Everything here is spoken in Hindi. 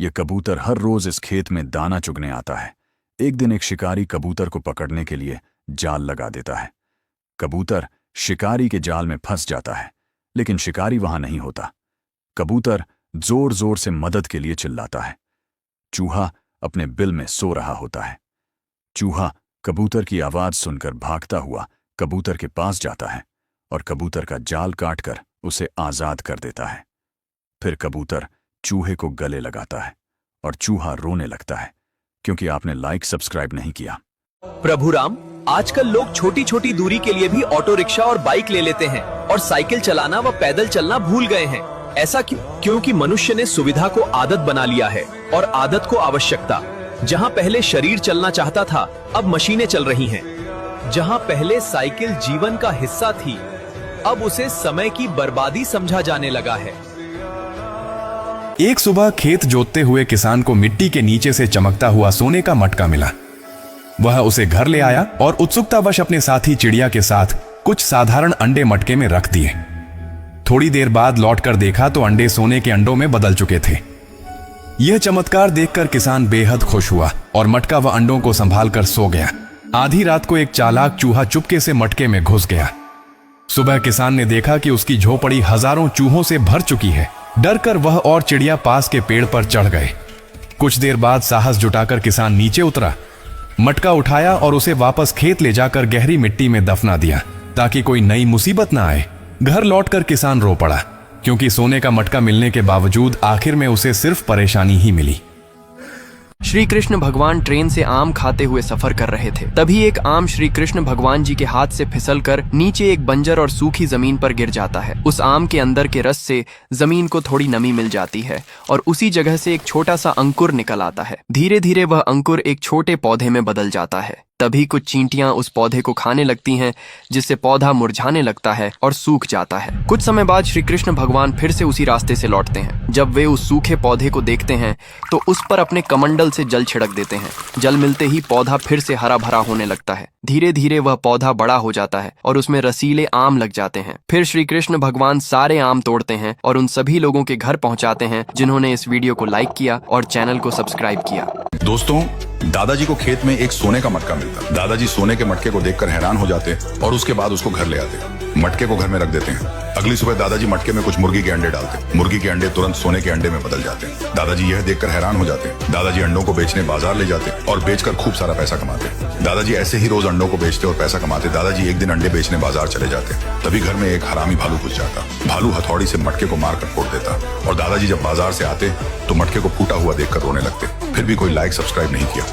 ये कबूतर हर रोज इस खेत में दाना चुगने आता है। एक दिन एक शिकारी कबूतर को पकड़ने के लिए जाल लगा देता है। कबूतर शिकारी के जाल में फंस जाता है, लेकिन शिकारी वहां नहीं होता। कबूतर जोर जोर से मदद के लिए चिल्लाता है। चूहा अपने बिल में सो रहा होता है। चूहा कबूतर की आवाज सुनकर भागता हुआ कबूतर के पास जाता है और कबूतर का जाल काटकर उसे आजाद कर देता है। फिर कबूतर चूहे को गले लगाता है और चूहा रोने लगता है क्योंकि आपने लाइक सब्सक्राइब नहीं किया। प्रभु राम, आजकल लोग छोटी छोटी दूरी के लिए भी ऑटो रिक्शा और बाइक ले लेते हैं और साइकिल चलाना व पैदल चलना भूल गए हैं। ऐसा क्यों? क्योंकि मनुष्य ने सुविधा को आदत बना लिया है और आदत को आवश्यकता। जहां पहले शरीर चलना चाहता था, अब मशीनें चल रही हैं। जहां पहले साइकिल जीवन का हिस्सा थी, अब उसे समय की बर्बादी समझा जाने लगा है। एक सुबह खेत जोतते हुए किसान को मिट्टी के नीचे से चमकता हुआ सोने का मटका मिला। वह उसे घर ले आया और उत्सुकतावश अपने साथी चिड़िया के साथ कुछ साधारण अंडे मटके में रख दिए। थोड़ी देर बाद लौटकर देखा तो अंडे सोने के अंडों में बदल चुके थे। यह चमत्कार देखकर किसान बेहद खुश हुआ और मटका व अंडों को संभालकर सो गया। आधी रात को एक चालाक चूहा चुपके से मटके में घुस गया। सुबह किसान ने देखा कि उसकी झोपड़ी हजारों चूहों से भर चुकी है। डर कर वह और चिड़िया पास के पेड़ पर चढ़ गए। कुछ देर बाद साहस जुटाकर किसान नीचे उतरा, मटका उठाया और उसे वापस खेत ले जाकर गहरी मिट्टी में दफना दिया ताकि कोई नई मुसीबत ना आए। घर लौटकर किसान रो पड़ा क्योंकि सोने का मटका मिलने के बावजूद आखिर में उसे सिर्फ परेशानी ही मिली। श्री कृष्ण भगवान ट्रेन से आम खाते हुए सफर कर रहे थे। तभी एक आम श्री कृष्ण भगवान जी के हाथ से फिसलकर नीचे एक बंजर और सूखी जमीन पर गिर जाता है। उस आम के अंदर के रस से जमीन को थोड़ी नमी मिल जाती है और उसी जगह से एक छोटा सा अंकुर निकल आता है। धीरे धीरे वह अंकुर एक छोटे पौधे में बदल जाता है। तभी कुछ चींटियां उस पौधे को खाने लगती हैं, जिससे पौधा मुरझाने लगता है और सूख जाता है। कुछ समय बाद श्री कृष्ण भगवान फिर से उसी रास्ते से लौटते हैं। जब वे उस सूखे पौधे को देखते हैं तो उस पर अपने कमंडल से जल छिड़क देते हैं। जल मिलते ही पौधा फिर से हरा भरा होने लगता है। धीरे धीरे वह पौधा बड़ा हो जाता है और उसमें रसीले आम लग जाते हैं। फिर श्री कृष्ण भगवान सारे आम तोड़ते हैं और उन सभी लोगों के घर पहुंचाते हैं जिन्होंने इस वीडियो को लाइक किया और चैनल को सब्सक्राइब किया। दोस्तों, दादाजी को खेत में एक सोने का मटका मिलता। दादाजी सोने के मटके को देखकर हैरान हो जाते और उसके बाद उसको घर ले आते। मटके को घर में रख देते हैं। अगली सुबह दादाजी मटके में कुछ मुर्गी के अंडे डालते। मुर्गी के अंडे तुरंत सोने के अंडे में बदल जाते हैं। दादाजी यह देखकर हैरान हो जाते। दादाजी अंडों को बेचने बाजार ले जाते और बेचकर खूब सारा पैसा कमाते। दादाजी ऐसे ही रोज अंडों को बेचते और पैसा कमाते। दादाजी एक दिन अंडे बेचने बाजार चले जाते। तभी घर में एक हरामी भालू घुस जाता। भालू हथौड़ी से मटके को मारकर फोड़ देता और दादाजी जब बाजार से आते तो मटके को फूटा हुआ देखकर रोने लगते। फिर भी कोई लाइक सब्सक्राइब नहीं किया।